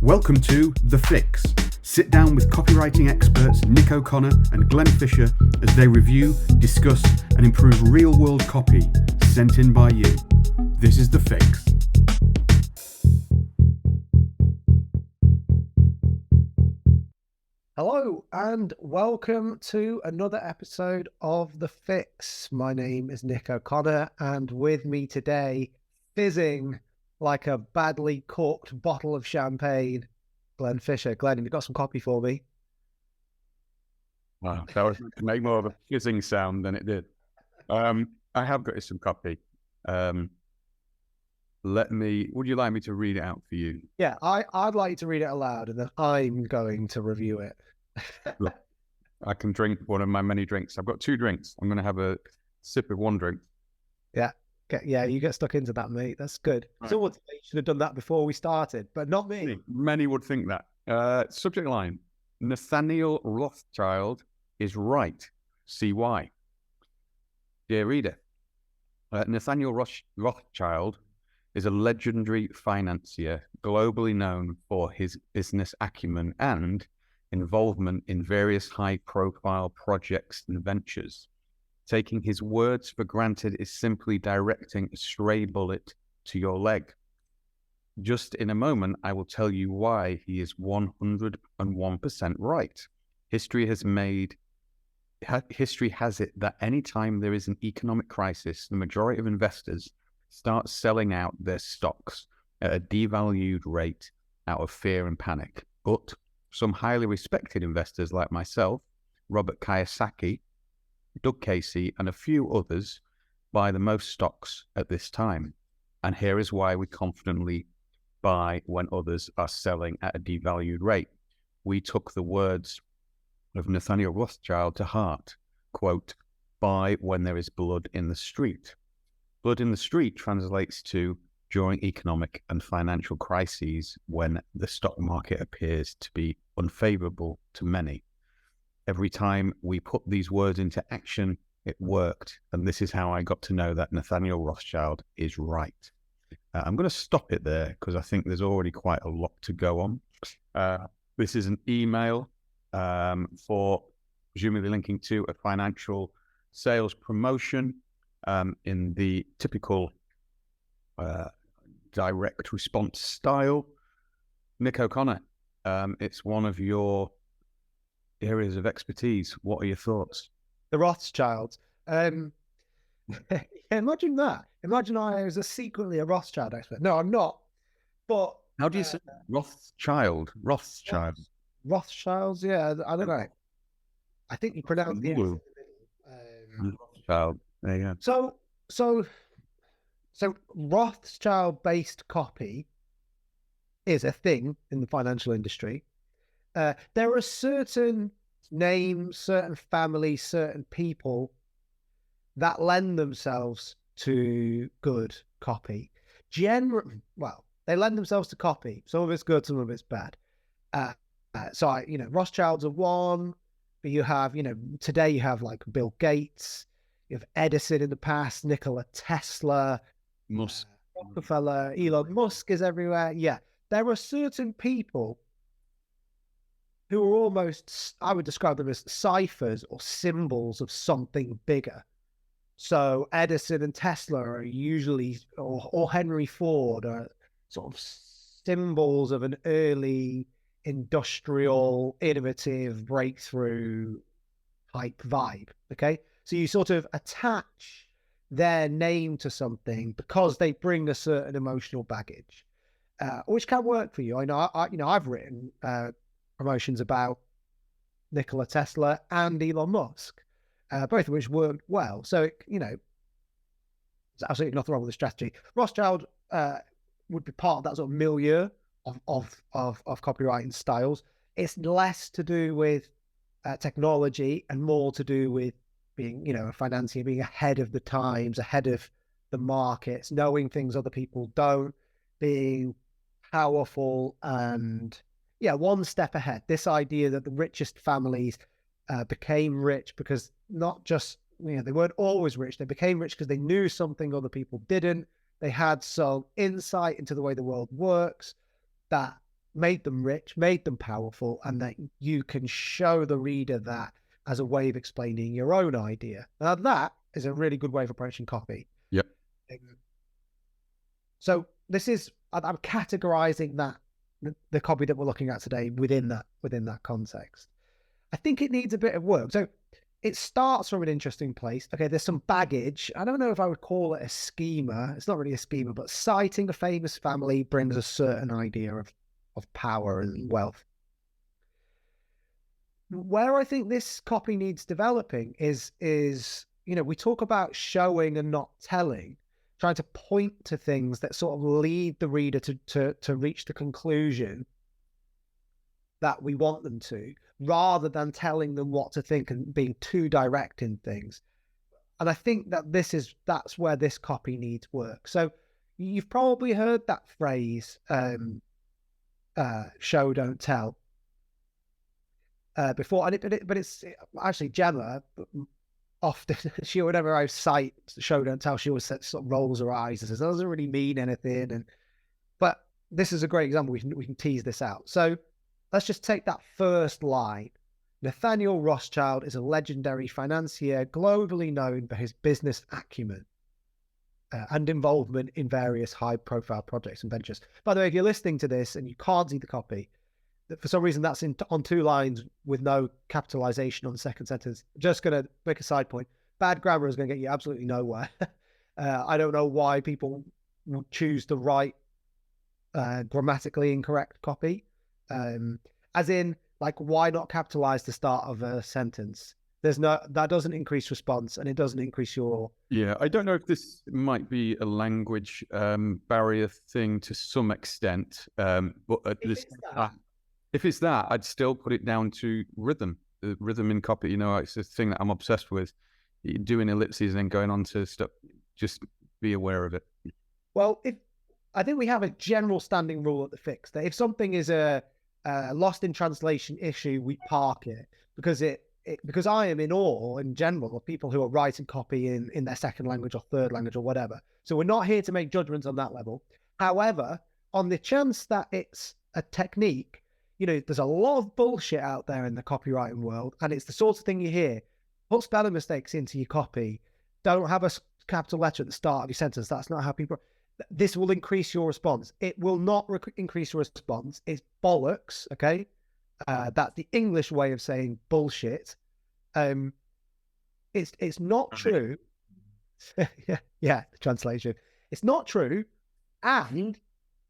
Welcome to The Fix. Sit down with copywriting experts Nick O'Connor and Glenn Fisher as they review, discuss, and improve real-world copy sent in by you. This is The Fix. Hello and welcome to another episode of The Fix. My name is Nick O'Connor and with me today, fizzing like a badly corked bottle of champagne, Glenn Fisher. Glenn, have you got some copy for me? Wow, that was to make more of a fizzing sound than it did. I have got you some copy. Would you like me to read it out for you? Yeah, I'd like you to read it aloud and then I'm going to review it. Look, I can drink one of my many drinks. I've got two drinks. I'm going to have a sip of one drink. Yeah, you get stuck into that, mate. That's good. Right. Someone should have done that before we started, but not me. Many would think that. Subject line: Nathaniel Rothschild is right. See why. Dear reader, Nathaniel Rothschild is a legendary financier, globally known for his business acumen and involvement in various high-profile projects and ventures. Taking his words for granted is simply directing a stray bullet to your leg. Just in a moment, I will tell you why he is 101% right. History has it that any time there is an economic crisis, the majority of investors start selling out their stocks at a devalued rate out of fear and panic. But some highly respected investors like myself, Robert Kiyosaki, Doug Casey, and a few others buy the most stocks at this time. And here is why we confidently buy when others are selling at a devalued rate. We took the words of Nathaniel Rothschild to heart. Quote, buy when there is blood in the street. Blood in the street translates to during economic and financial crises when the stock market appears to be unfavorable to many. Every time we put these words into action, it worked. And this is how I got to know that Nathaniel Rothschild is right. I'm going to stop it there because I think there's already quite a lot to go on. This is an email for presumably linking to a financial sales promotion in the typical direct response style. Nick O'Connor, it's one of your areas of expertise. What are your thoughts? The Rothschilds. Imagine that. Imagine I was secretly a Rothschild expert. No, I'm not. But how do you say Rothschild? Rothschilds, yeah. I don't know. I think you pronounce the Rothschild. There you go. So Rothschild-based copy is a thing in the financial industry. There are certain names, certain families, certain people that lend themselves to good copy. They lend themselves to copy. Some of it's good, some of it's bad. Rothschilds are one, but you have, today you have like Bill Gates, you have Edison in the past, Nikola Tesla, Musk, Rockefeller, Elon Musk is everywhere. Yeah, there are certain people who are almost, I would describe them as ciphers or symbols of something bigger. So Edison and Tesla are usually, or Henry Ford are sort of symbols of an early industrial, innovative, breakthrough type vibe, okay? So you sort of attach their name to something because they bring a certain emotional baggage, which can work for you. I know, I've written promotions about Nikola Tesla and Elon Musk, both of which worked well. So, there's absolutely nothing wrong with the strategy. Rothschild would be part of that sort of milieu of copywriting styles. It's less to do with technology and more to do with being, a financier, being ahead of the times, ahead of the markets, knowing things other people don't, being powerful and one step ahead. This idea that the richest families became rich because not just, they weren't always rich. They became rich because they knew something other people didn't. They had some insight into the way the world works that made them rich, made them powerful, and that you can show the reader that as a way of explaining your own idea. Now, that is a really good way of approaching copy. Yep. So this is, I'm categorizing that, the copy that we're looking at today within that context. I think it needs a bit of work. So it starts from an interesting place. Okay, there's some baggage. I don't know if I would call it a schema. It's not really a schema, but citing a famous family brings a certain idea of power and wealth. Where I think this copy needs developing is, we talk about showing and not telling, trying to point to things that sort of lead the reader to reach the conclusion that we want them to, rather than telling them what to think and being too direct in things. And I think that that's where this copy needs work. So you've probably heard that phrase, show, don't tell, before. But it's actually Gemma, often, whenever I cite show, don't tell, she always sort of rolls her eyes and says, that doesn't really mean anything. But this is a great example. We can tease this out. So let's just take that first line. Nathaniel Rothschild is a legendary financier, globally known for his business acumen and involvement in various high-profile projects and ventures. By the way, if you're listening to this and you can't see the copy, for some reason that's on 2 lines with no capitalization on the second sentence, just going to make a side point. Bad grammar is going to get you absolutely nowhere. I don't know why people would choose to write grammatically incorrect copy. As in, like, why not capitalize the start of a sentence? That doesn't increase response, and it doesn't increase your... Yeah, I don't know if this might be a language barrier thing to some extent, but if it's that, I'd still put it down to rhythm. The rhythm in copy, it's a thing that I'm obsessed with. Doing ellipses and then going on to stuff, just be aware of it. Well, I think we have a general standing rule at the Fix that if something is a lost in translation issue, we park it, because I am in awe in general of people who are writing copy in their second language or third language or whatever. So we're not here to make judgments on that level. However, on the chance that it's a technique, there's a lot of bullshit out there in the copywriting world, and it's the sort of thing you hear. Put spelling mistakes into your copy. Don't have a capital letter at the start of your sentence. That's not how people... This will increase your response. It will not increase your response. It's bollocks, okay? That's the English way of saying bullshit. It's not true. yeah, the translation. It's not true. And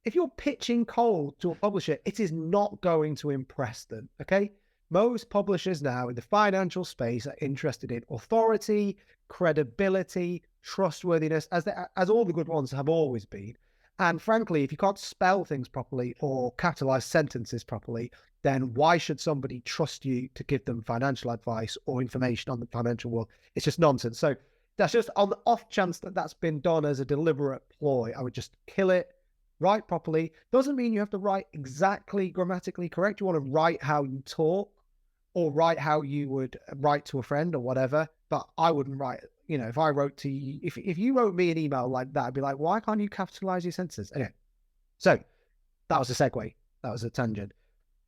if you're pitching cold to a publisher, it is not going to impress them, okay? Most publishers now in the financial space are interested in authority, credibility, trustworthiness, as all the good ones have always been. And frankly, if you can't spell things properly or capitalize sentences properly, then why should somebody trust you to give them financial advice or information on the financial world? It's just nonsense. So that's just on the off chance that that's been done as a deliberate ploy. I would just kill it, write properly. Doesn't mean you have to write exactly grammatically correct. You want to write how you talk, or write how you would write to a friend or whatever. But I wouldn't write, if I wrote to you, if you wrote me an email like that, I'd be like, why can't you capitalize your sentences? Anyway, so that was a segue. That was a tangent.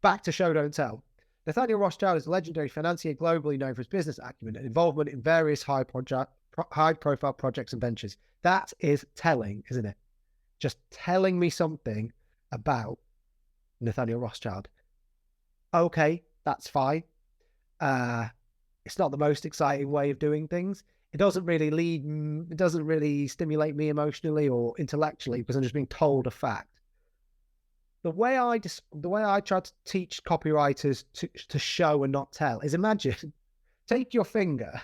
Back to show, don't tell. Nathaniel Rothschild is a legendary financier, globally known for his business acumen and involvement in various high-profile projects and ventures. That is telling, isn't it? Just telling me something about Nathaniel Rothschild. Okay, that's fine. It's not the most exciting way of doing things. It doesn't really stimulate me emotionally or intellectually, because I'm just being told a fact. The way I try to teach copywriters to show and not tell is, imagine, take your finger.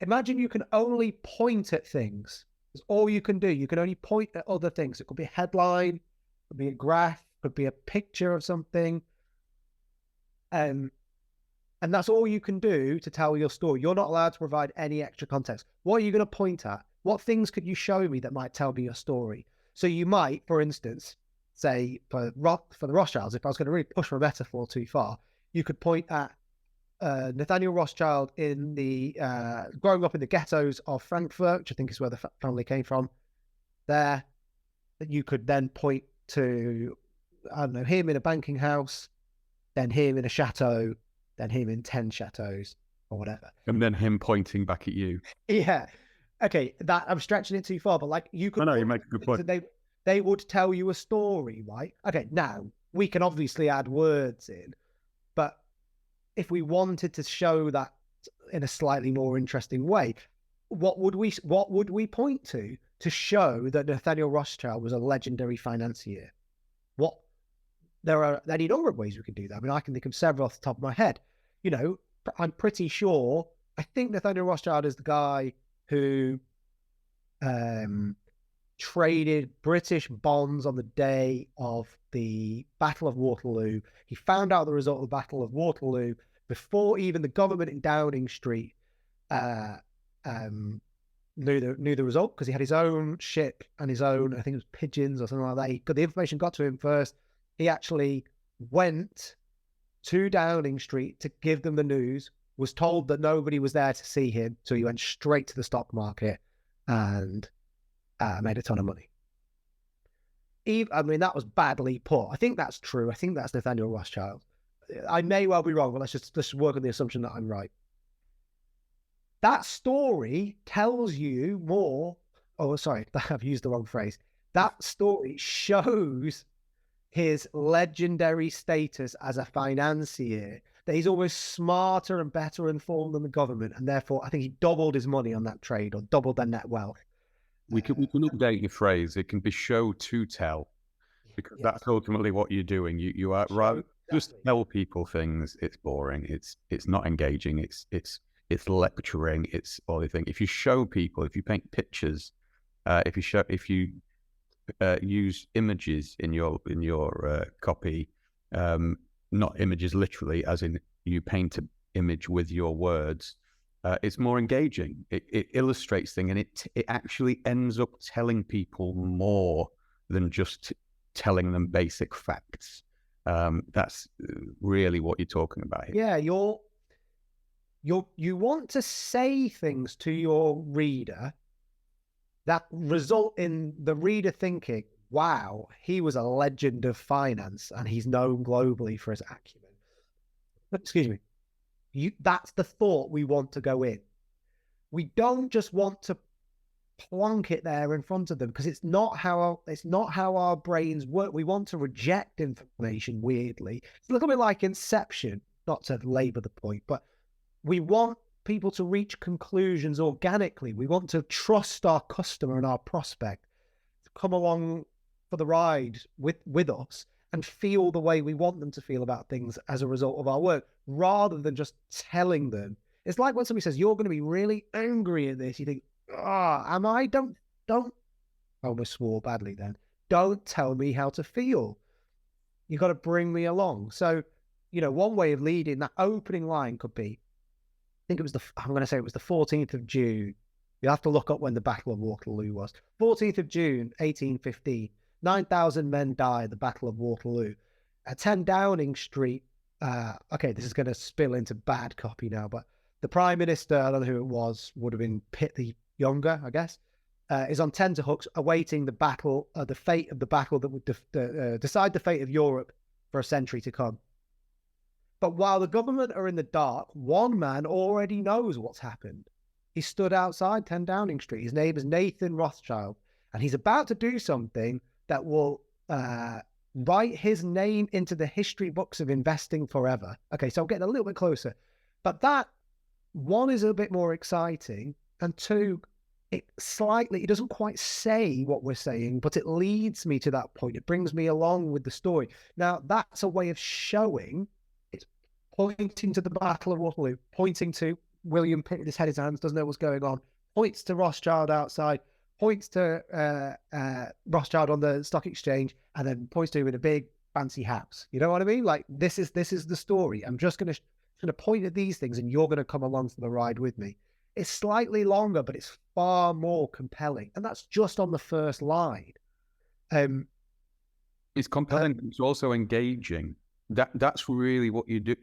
Imagine you can only point at things. That's all you can do. You can only point at other things. It could be a headline, it could be a graph, it could be a picture of something. And that's all you can do to tell your story. You're not allowed to provide any extra context. What are you going to point at? What things could you show me that might tell me your story? So you might, for instance, say for the Rothschilds, if I was going to really push my metaphor too far, you could point at Nathaniel Rothschild in the growing up in the ghettos of Frankfurt, which I think is where the family came from. There, that you could then point to I don't know, him in a banking house, then him in a chateau, then him in 10 chateaus or whatever. And then him pointing back at you. Yeah. Okay, that I'm stretching it too far, but like you could. No, you make a good point. They would tell you a story, right? Okay, now we can obviously add words in, but if we wanted to show that in a slightly more interesting way, what would we point to show that Nathaniel Rothschild was a legendary financier? There are any number of ways we can do that. I mean, I can think of several off the top of my head. You know, I'm pretty sure. I think Nathaniel Rothschild is the guy who traded British bonds on the day of the Battle of Waterloo. He found out the result of the Battle of Waterloo before even the government in Downing Street knew the result, because he had his own ship and his own, I think it was pigeons or something like that. He got the information, got to him first. He actually went to Downing Street to give them the news, was told that nobody was there to see him, so he went straight to the stock market and made a ton of money. I mean, that was badly put. I think that's true. I think that's Nathaniel Rothschild. I may well be wrong, but let's just work on the assumption that I'm right. That story tells you more. Oh, sorry, I've used the wrong phrase. That story shows his legendary status as a financier, that he's always smarter and better informed than the government, and therefore I think he doubled his money on that trade, or doubled their net wealth. We can update your phrase. It can be show to tell, because that's ultimately what you're doing. You are right. Just tell people things. It's boring. It's not engaging. It's lecturing. It's all the thing. If you show people, if you paint pictures, if you use images in your copy, not images literally, as in you paint an image with your words. It's more engaging. It illustrates things, and it actually ends up telling people more than just telling them basic facts. That's really what you're talking about here. Yeah, you want to say things to your reader that result in the reader thinking, wow, he was a legend of finance and he's known globally for his acumen. Excuse me. That's the thought we want to go in. We don't just want to plonk it there in front of them, because it's not how our brains work. We want to reject information weirdly. It's a little bit like Inception, not to labor the point, but we want people to reach conclusions organically. We want to trust our customer and our prospect to come along for the ride with us and feel the way we want them to feel about things as a result of our work, rather than just telling them. It's like when somebody says, you're going to be really angry at this. You think, am I? Don't, I almost swore badly then. Don't tell me how to feel. You've got to bring me along. So, one way of leading, that opening line could be, I'm going to say it was the 14th of June. You'll have to look up when the Battle of Waterloo was. 14th of June, 1815. 9,000 men died at the Battle of Waterloo. At 10 Downing Street, okay, this is going to spill into bad copy now, but the Prime Minister, I don't know who it was, would have been Pitt the Younger, I guess, is on tenterhooks awaiting the battle, the fate of the battle that would decide the fate of Europe for a century to come. But while the government are in the dark, one man already knows what's happened. He stood outside 10 Downing Street. His name is Nathan Rothschild, and he's about to do something that will write his name into the history books of investing forever. Okay, so I'm getting a little bit closer. But that, one, is a bit more exciting, and two, it doesn't quite say what we're saying, but it leads me to that point. It brings me along with the story. Now, that's a way of showing. It's pointing to the Battle of Waterloo, pointing to William Pitt with his head in his hands, doesn't know what's going on, points to Rothschild outside, points to Rothschild on the stock exchange, and then points to him in a big fancy house. You know what I mean? Like, this is the story. I'm just going to point at these things, and you're going to come along for the ride with me. It's slightly longer, but it's far more compelling, and that's just on the first line. It's compelling. It's also engaging. That's really what you do.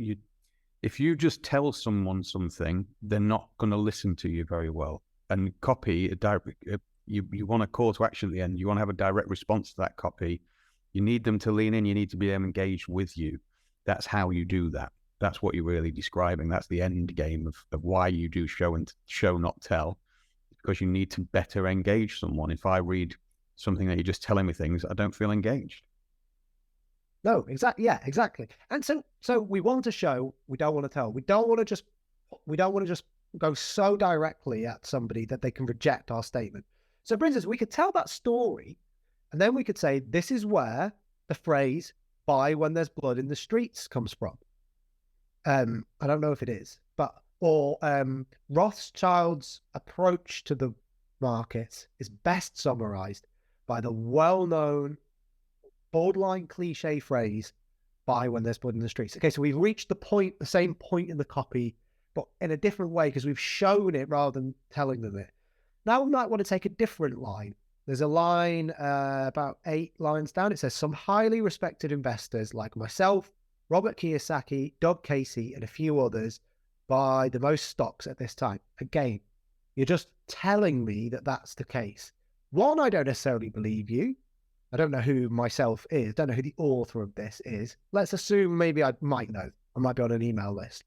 If you just tell someone something, they're not going to listen to you very well. And copy, you want a call to action at the end. You want to have a direct response to that copy. You need them to lean in. You need to be engaged with you. That's how you do that. That's what you're really describing. That's the end game of why you do show not tell, because you need to better engage someone. If I read something that you're just telling me things, I don't feel engaged. No, exactly. Yeah, exactly. And so we want to show, we don't want to tell. We don't want to just go so directly at somebody that they can reject our statement. So for instance, we could tell that story, and then we could say, this is where the phrase "buy when there's blood in the streets" comes from. I don't know if it is, or Rothschild's approach to the market is best summarized by the well-known, borderline cliche phrase, "buy when there's blood in the streets." Okay, so we've reached the same point in the copy, but in a different way, because we've shown it rather than telling them it. Now we might want to take a different line. There's a line about 8 lines down. It says, "Some highly respected investors like myself, Robert Kiyosaki, Doug Casey, and a few others buy the most stocks at this time." Again, you're just telling me that that's the case. One, I don't necessarily believe you. I don't know who myself is. Don't know who the author of this is. Let's assume maybe I might know. I might be on an email list.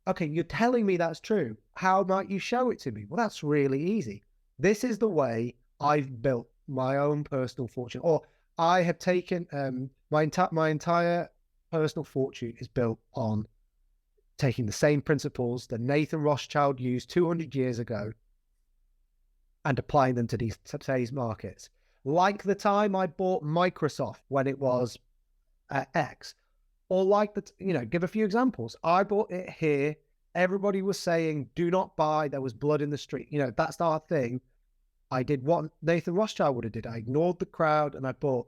Okay, you're telling me that's true. How might you show it to me? Well, that's really easy. This is the way I've built my own personal fortune, or I have taken my entire personal fortune is built on taking the same principles that Nathan Rothschild used 200 years ago and applying them to today's markets. Like the time I bought Microsoft when it was X, or like give a few examples. I bought it here. Everybody was saying, "Do not buy." There was blood in the street. That's our thing. I did what Nathan Rothschild would have did. I ignored the crowd and I bought.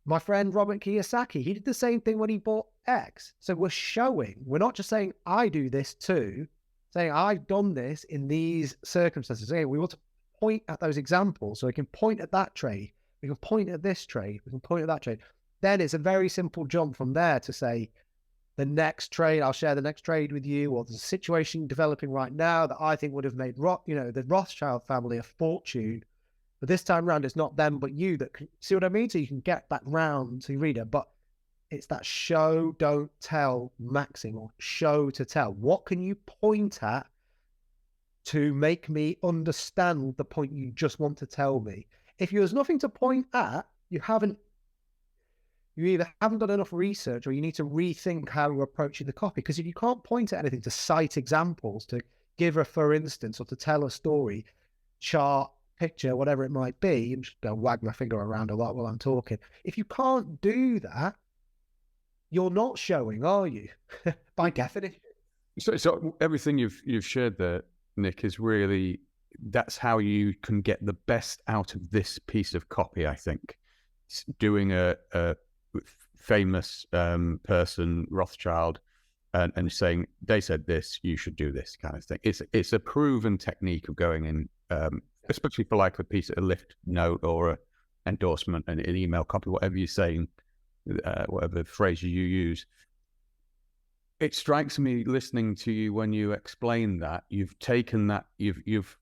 My friend Robert Kiyosaki, he did the same thing when he bought X. So we're not just saying I do this too, saying I've done this in these circumstances. Again, we want to point at those examples. So we can point at that trade. We can point at this trade. We can point at that trade. Then it's a very simple jump from there to say, the next trade, I'll share the next trade with you, or there's a situation developing right now that I think would have made the Rothschild family a fortune. But this time around, it's not them, but you that can see what I mean? So you can get that round to your reader. But it's that show, don't tell maxim, or show to tell. What can you point at to make me understand the point you just want to tell me? If there's nothing to point at, you either haven't done enough research, or you need to rethink how you're approaching the copy. Because if you can't point at anything to cite examples, to give a for instance, or to tell a story, chart, picture, whatever it might be, I'm just going to wag my finger around a lot while I'm talking. If you can't do that, you're not showing, are you? By definition. So everything you've shared there, Nick, is really, that's how you can get the best out of this piece of copy, I think. It's doing a famous person, Rothschild, and saying, they said this, you should do this kind of thing. It's a proven technique of going in, especially for like a lift note or a endorsement, an email copy, whatever you're saying, whatever phrase you use. It strikes me listening to you when you explain that you've taken that, you've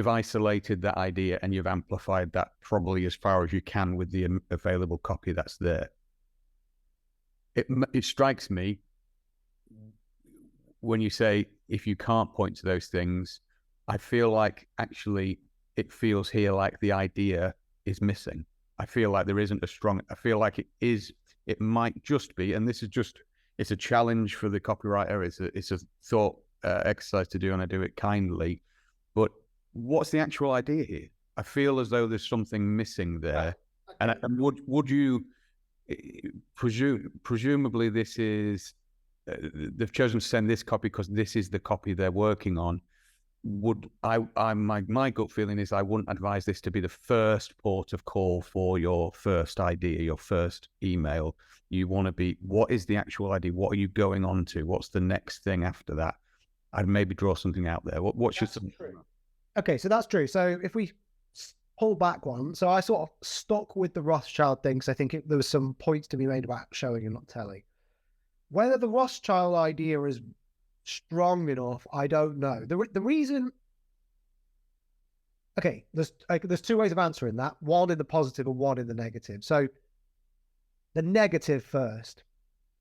isolated that idea and you've amplified that probably as far as you can with the available copy that's there. It strikes me when you say, if you can't point to those things, I feel like actually it feels here like the idea is missing. I feel like there isn't I feel like it might just be, and this is just, it's a challenge for the copywriter. It's a thought exercise to do, and I do it kindly. But what's the actual idea here? I feel as though there's something missing there. Okay. And would you presumably this is they've chosen to send this copy because this is the copy they're working on. My gut feeling is I wouldn't advise this to be the first port of call for your first idea, your first email. You want to be, what is the actual idea? What are you going on to? What's the next thing after that? I'd maybe draw something out there. What's your something? Okay, so that's true. So if we pull back one, so I sort of stuck with the Rothschild thing because I think there was some points to be made about showing and not telling. Whether the Rothschild idea is strong enough, I don't know. The reason Okay, there's two ways of answering that. One in the positive and one in the negative. So the negative first.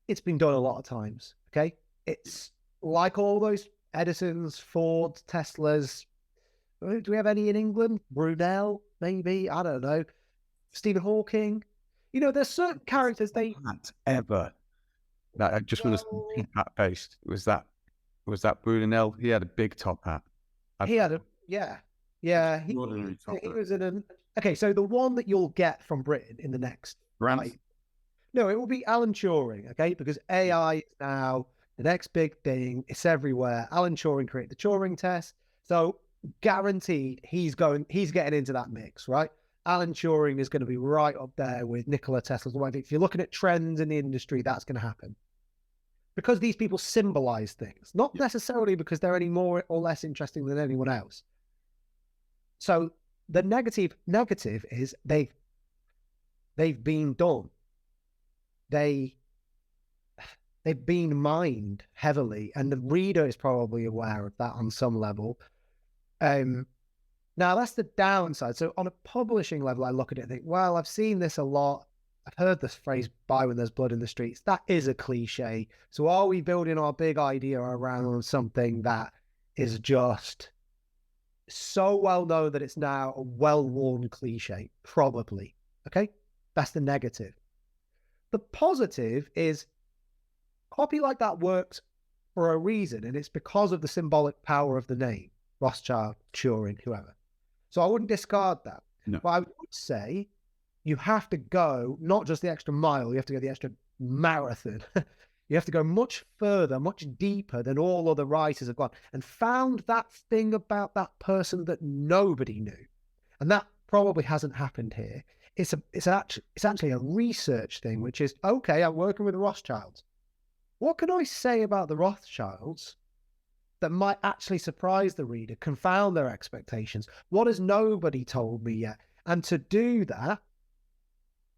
It's been done a lot of times. Okay, it's like all those Edisons, Fords, Teslas. Do we have any in England? Brunel, maybe. I don't know. Stephen Hawking. There's certain characters they Hat ever. That I just want to well, top hat based. Was that Brunel? He had a big top hat. he had a yeah. He was in an okay. So the one that you'll get from Britain in the next Grant. no, it will be Alan Turing, okay? Because AI is now the next big thing. It's everywhere. Alan Turing created the Turing test. So guaranteed he's getting into that mix, right? Alan Turing is going to be right up there with Nikola Tesla. If you're looking at trends in the industry, that's going to happen. Because these people symbolize things, not necessarily because they're any more or less interesting than anyone else. So the negative is they've been done. They've been mined heavily, and the reader is probably aware of that on some level. Now that's the downside. So on a publishing level, I look at it and think, well, I've seen this a lot. I've heard this phrase, buy when there's blood in the streets. That is a cliche. So are we building our big idea around something that is just so well known that it's now a well-worn cliche? Probably. Okay. That's the negative. The positive is copy like that works for a reason, and it's because of the symbolic power of the name, Rothschild, Turing, whoever. So I wouldn't discard that. No. But I would say you have to go not just the extra mile, you have to go the extra marathon. You have to go much further, much deeper than all other writers have gone, and found that thing about that person that nobody knew. And that probably hasn't happened here. It's actually a research thing, which is, okay, I'm working with the Rothschilds. What can I say about the Rothschilds that might actually surprise the reader, confound their expectations? What has nobody told me yet? And to do that,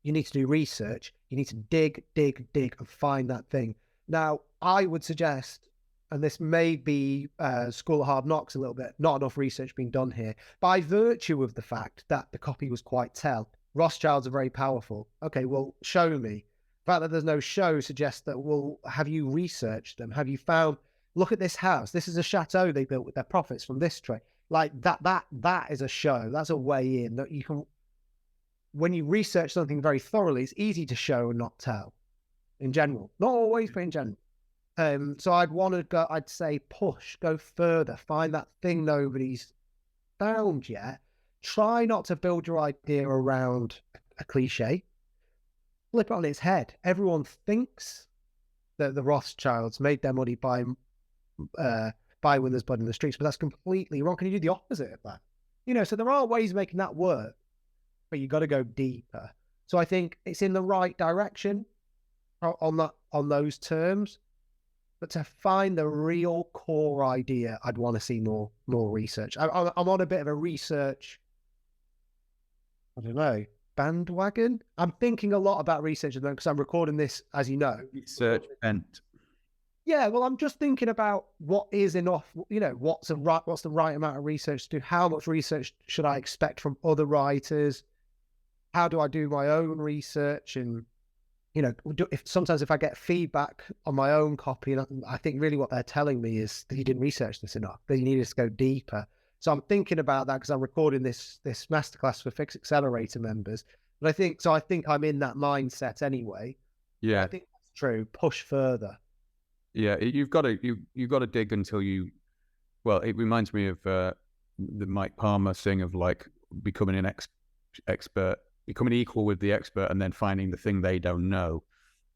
you need to do research. You need to dig and find that thing. Now, I would suggest, and this may be School of Hard Knocks a little bit, not enough research being done here, by virtue of the fact that the copy was quite tell. Rothschilds are very powerful. Okay, well, show me. The fact that there's no show suggests that, well, have you researched them? Have you found, look at this house. This is a chateau they built with their profits from this trade. Like that is a show. That's a way in that you can, when you research something very thoroughly, it's easy to show and not tell in general. Not always, but in general. So I'd say push, go further, find that thing nobody's found yet. Try not to build your idea around a cliche. Flip it on its head. Everyone thinks that the Rothschilds made their money by when there's blood in the streets, but that's completely wrong. Can you do the opposite of that? So there are ways of making that work, but you got to go deeper. So I think it's in the right direction on those terms, but to find the real core idea, I'd want to see more research. I'm on a bit of a research, I don't know, bandwagon. I'm thinking a lot about research at the moment because I'm recording this, as you know. Research bent. Yeah, well, I'm just thinking about what is enough. What's the right amount of research to do? How much research should I expect from other writers? How do I do my own research? And if I get feedback on my own copy, and I think really what they're telling me is that you didn't research this enough, that you needed to go deeper. So I'm thinking about that because I'm recording this masterclass for Fix Accelerator members. But I think I'm in that mindset anyway. Yeah, I think that's true. Push further. Yeah, you've got to dig until you. Well, it reminds me of the Mike Palmer thing of like becoming an expert, becoming equal with the expert, and then finding the thing they don't know.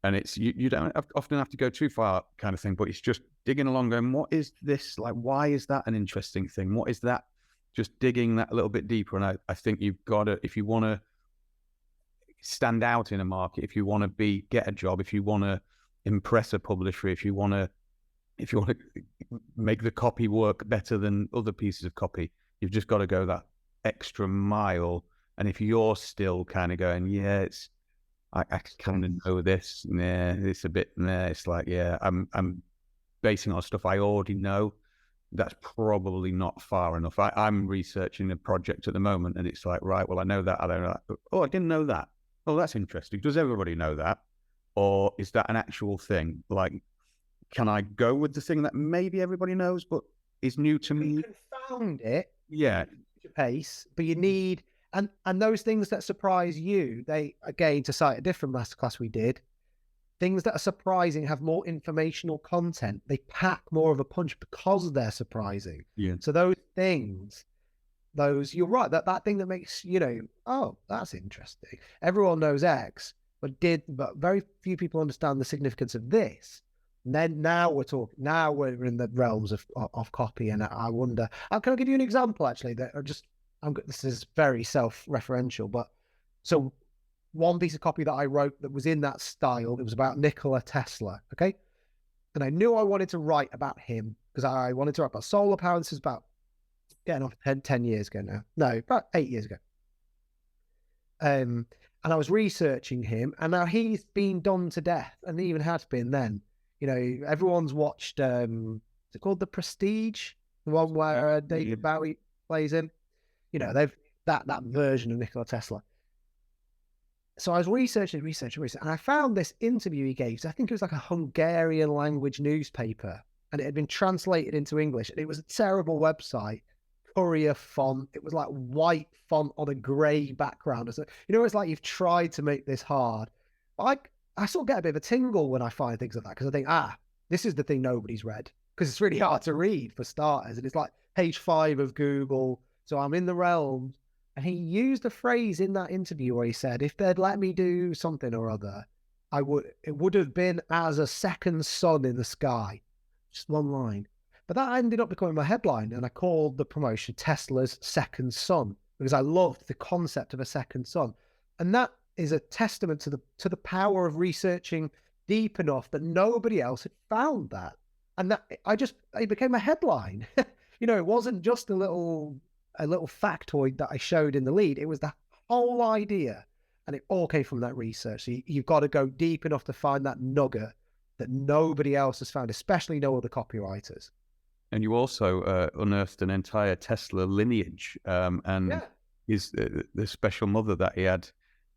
And it's you don't often have to go too far, kind of thing. But it's just digging along, going, what is this? Like, why is that an interesting thing? What is that? Just digging that a little bit deeper. And I think you've got to, if you want to stand out in a market, if you want to get a job, if you want to impress a publisher, if you want to make the copy work better than other pieces of copy, you've just got to go that extra mile. And if you're still kind of going, yeah, I kind of know this, yeah, it's a bit, it's like, yeah, I'm basing on stuff I already know, that's probably not far enough. I'm researching a project at the moment, and it's like, right, well, I know that, I don't know that. But, oh, I didn't know that. Oh, that's interesting. Does everybody know that? Or is that an actual thing? Like, can I go with the thing that maybe everybody knows, but is new to me? You confound it. Yeah. Pace, but you need, and those things that surprise you, they, again, to cite a different masterclass we did, things that are surprising have more informational content. They pack more of a punch because they're surprising. Yeah. So those things, you're right, that thing that makes, oh, that's interesting. Everyone knows X, but very few people understand the significance of this. And then now we're in the realms of copy. And I wonder, can I give you an example actually that are just, this is very self-referential, but so one piece of copy that I wrote that was in that style, it was about Nikola Tesla. Okay. And I knew I wanted to write about him because I wanted to write about solar power. This is about getting off 10 years ago now. No, about 8 years ago. And I was researching him, and now he's been done to death, and even has been then. Everyone's watched, is it called The Prestige? The one where David Bowie plays in? They've that version of Nikola Tesla. So I was researching, and I found this interview he gave. So I think it was like a Hungarian language newspaper, and it had been translated into English. And it was a terrible website, Courier font. It was like white font on a grey background. So, it's like you've tried to make this hard. I sort of get a bit of a tingle when I find things like that, because I think, this is the thing nobody's read, because it's really hard to read for starters. And it's like page 5 of Google. So I'm in the realm. And he used a phrase in that interview where he said, if they'd let me do something or other, it would have been as a second sun in the sky. Just one line. But that ended up becoming my headline, and I called the promotion Tesla's Second Sun, because I loved the concept of a second sun. And that is a testament to the power of researching deep enough that nobody else had found that. And that it became a headline. It wasn't just a little factoid that I showed in the lead. It was the whole idea, and it all came from that research. So you've got to go deep enough to find that nugget that nobody else has found, especially no other copywriters. And you also unearthed an entire Tesla lineage, and his the special mother that he had,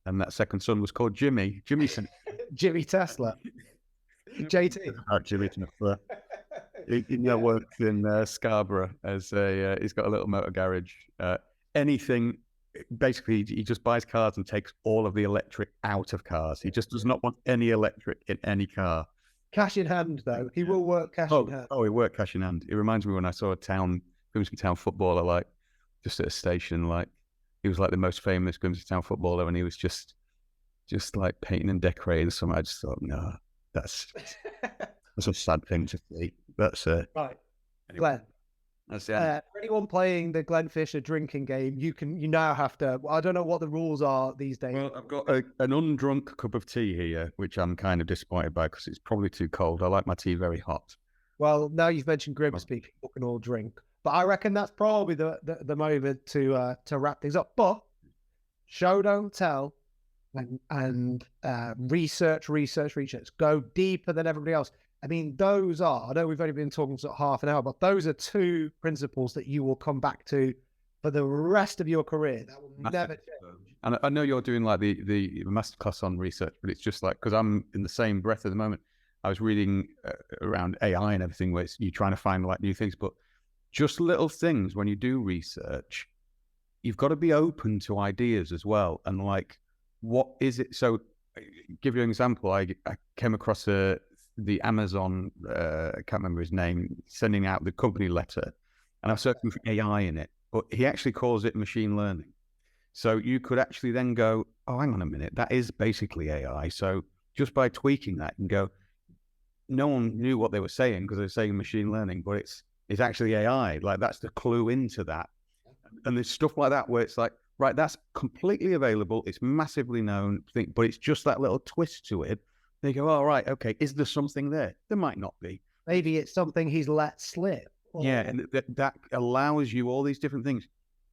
and that second son was called Jimmy Tesla. JT. Jimmy Tesla. He now works in Scarborough as he's got a little motor garage. Anything, basically, he just buys cars and takes all of the electric out of cars. He just does not want any electric in any car. Cash in hand, though. He will work cash in hand. Oh, he worked cash in hand. It reminds me when I saw a Grimsby Town footballer, like, just at a station, like, he was like the most famous Grimsby Town footballer, and he was just like painting and decorating something. I just thought, no, that's a sad thing to see. That's right. Anyway, Glenn. That's it. For anyone playing the Glenn Fisher drinking game, you now have to. I don't know what the rules are these days. Well, I've got an undrunk cup of tea here, which I'm kind of disappointed by because it's probably too cold. I like my tea very hot. Well, now you've mentioned Grimsby, people can all drink, but I reckon that's probably the moment to wrap things up. But show don't tell, and research. Go deeper than everybody else. I mean, those are, I know we've only been talking for half an hour, but those are 2 principles that you will come back to for the rest of your career. That will never change. And I know you're doing like the masterclass on research, but it's just like, because I'm in the same breath at the moment, I was reading around AI and everything where you're trying to find like new things, but just little things when you do research, you've got to be open to ideas as well. And like, what is it? So give you an example. I came across the Amazon, I can't remember his name, sending out the company letter, and I was searching for AI in it, but he actually calls it machine learning. So you could actually then go, oh, hang on a minute, that is basically AI. So just by tweaking that, you can go, no one knew what they were saying because they were saying machine learning, but it's actually AI. Like, that's the clue into that. And there's stuff like that where it's like, right, that's completely available, it's massively known, but it's just that little twist to it. They go, oh, right, okay, is there something there? There might not be. Maybe it's something he's let slip. Yeah, and that allows you all these different things.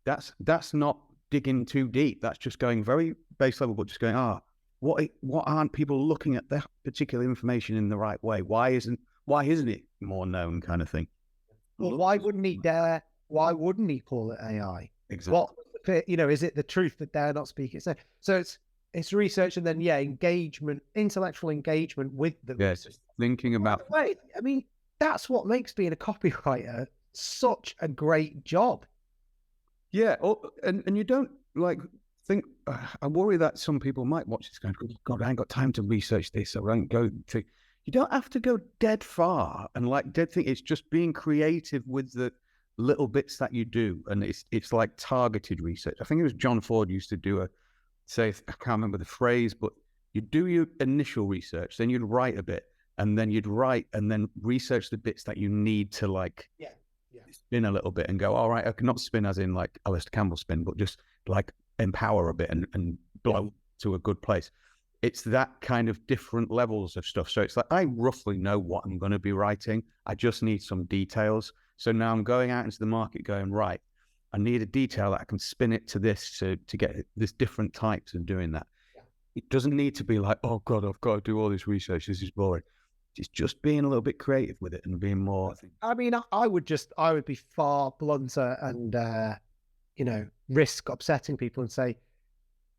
That's not digging too deep. That's just going very base level, but just going, what aren't people looking at that particular information in the right way? Why isn't it more known, kind of thing? Well, why wouldn't he dare? Why wouldn't he call it AI? Exactly. What, is it the truth that they're not speaking? So it's research and then, engagement, intellectual engagement with the research. Thinking about... Wait, I mean, that's what makes being a copywriter such a great job. Yeah, and you don't think. I worry that some people might watch this going, God, I ain't got time to research this. I won't go to. You don't have to go dead far and dead thing. It's just being creative with the little bits that you do, and it's like targeted research. I think it was John Ford used to I can't remember the phrase, but you do your initial research, then you'd write a bit, and then you'd write and then research the bits that you need to spin a little bit and go, all right, I cannot spin as in Alistair Campbell spin, but just empower a bit and blow to a good place. It's that kind of different levels of stuff. So it's I roughly know what I'm going to be writing. I just need some details. So now I'm going out into the market going, right, I need a detail that I can spin it to this to get this different types of doing that. Yeah. It doesn't need to be oh God, I've got to do all this research. This is boring. It's just being a little bit creative with it and being more. I mean, I would be far blunter and, risk upsetting people and say,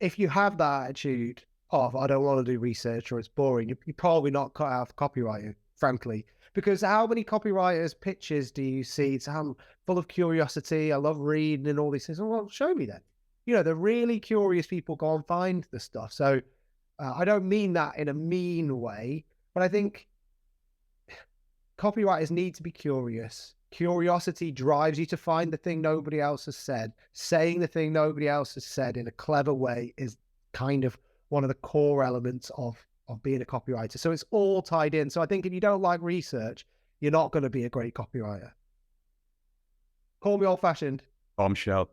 if you have that attitude of, I don't want to do research or it's boring, you're probably not cut out for copywriting, frankly. Because how many copywriters' pitches do you see? It's I'm full of curiosity. I love reading and all these things. Well, show me then. The really curious people go and find the stuff. So I don't mean that in a mean way, but I think copywriters need to be curious. Curiosity drives you to find the thing nobody else has said. Saying the thing nobody else has said in a clever way is kind of one of the core elements of being a copywriter. So it's all tied in. So I think if you don't like research, you're not going to be a great copywriter. Call me old-fashioned. Bombshell.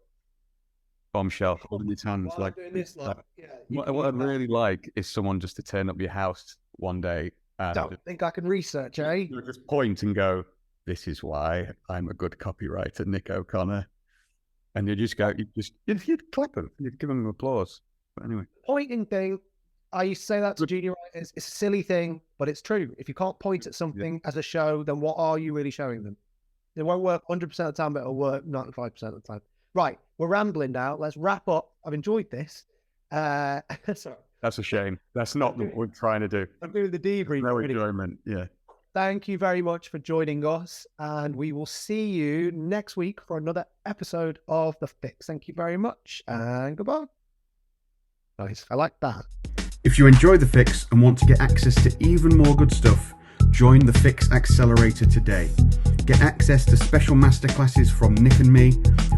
Holding your hands what I'd really like is someone just to turn up your house one day. Don't think I can research, eh? Just point and go, this is why I'm a good copywriter, Nick O'Connor. And you just go, you'd clap them, you'd give them applause. But anyway. Pointing thing, I used to say that to junior writers. It's a silly thing, but it's true. If you can't point at something as a show, then what are you really showing them? It won't work 100% of the time, but it'll work 95% of the time. Right, we're rambling now. Let's wrap up. I've enjoyed this. Sorry. That's a shame. That's not what we're trying to do. I'm doing the debrief. No enjoyment, yeah. Thank you very much for joining us, and we will see you next week for another episode of The Fix. Thank you very much, and goodbye. Nice. I like that. If you enjoy The Fix and want to get access to even more good stuff, join the Fix Accelerator today. Get access to special masterclasses from Nick and me,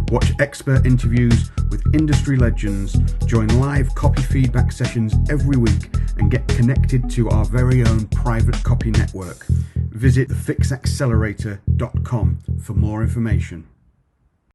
watch expert interviews with industry legends, join live copy feedback sessions every week, and get connected to our very own private copy network. Visit thefixaccelerator.com for more information.